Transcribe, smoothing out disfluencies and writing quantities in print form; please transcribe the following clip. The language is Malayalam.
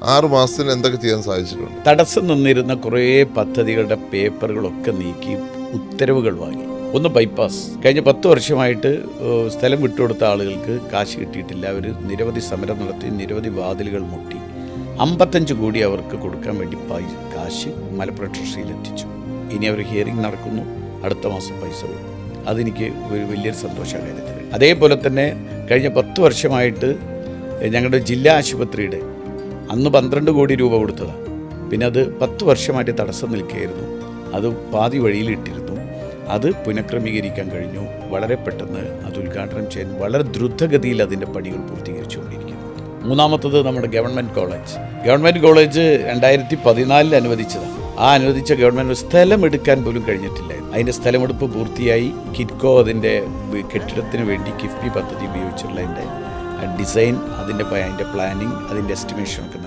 6 മാസത്തിന് എന്തൊക്കെ ചെയ്യാൻ സാധിച്ചിട്ടുണ്ട്? തടസ്സം നിന്നിരുന്ന കുറേ പദ്ധതികളുടെ പേപ്പറുകളൊക്കെ നീക്കി ഉത്തരവുകൾ വാങ്ങി. ഒന്ന് ബൈപ്പാസ്. കഴിഞ്ഞ 10 വർഷമായിട്ട് സ്ഥലം വിട്ടുകൊടുത്ത ആളുകൾക്ക് കാശ് കിട്ടിയിട്ടില്ല. അവർ നിരവധി സമരം നടത്തി, നിരവധി വാതിലുകൾ മുട്ടി. 55 കോടി അവർക്ക് കൊടുക്കാൻ വേണ്ടി കാശ് മലപ്പുറം ട്രഷറിയിൽ എത്തിച്ചു. ഇനി അവർ ഹിയറിംഗ് നടക്കുന്നു, അടുത്ത മാസം പൈസ കൊടുക്കും. അതെനിക്ക് ഒരു വലിയൊരു സന്തോഷമാണ് കാര്യത്തിൽ. അതേപോലെ തന്നെ കഴിഞ്ഞ 10 വർഷമായിട്ട് ഞങ്ങളുടെ ജില്ലാ ആശുപത്രിയുടെ അന്ന് 12 കോടി രൂപ കൊടുത്തതാണ്. പിന്നെ അത് 10 വർഷമായിട്ട് തടസ്സം നിൽക്കുകയായിരുന്നു. അത് പാതി വഴിയിലിട്ടിരുന്നു. അത് പുനഃക്രമീകരിക്കാൻ കഴിഞ്ഞു. വളരെ പെട്ടെന്ന് അത് ഉദ്ഘാടനം ചെയ്യാൻ വളരെ ദ്രുതഗതിയിൽ അതിൻ്റെ പണികൾ പൂർത്തീകരിച്ചുകൊണ്ടിരിക്കുന്നു. മൂന്നാമത്തത് നമ്മുടെ ഗവൺമെൻറ് കോളേജ്. Government college 2014 അനുവദിച്ചതാണ്. ആ അനുവദിച്ച ഗവൺമെൻറ് സ്ഥലം എടുക്കാൻ പോലും കഴിഞ്ഞിട്ടില്ല. അതിൻ്റെ സ്ഥലമെടുപ്പ് പൂർത്തിയായി. കിറ്റ്കോ അതിൻ്റെ കെട്ടിടത്തിന് വേണ്ടി കിഫ്ബി പദ്ധതി ഉപയോഗിച്ചുള്ള അതിൻ്റെ ഡിസൈൻ, അതിൻ്റെ പ്ലാനിങ്, അതിൻ്റെ എസ്റ്റിമേഷനൊക്കെ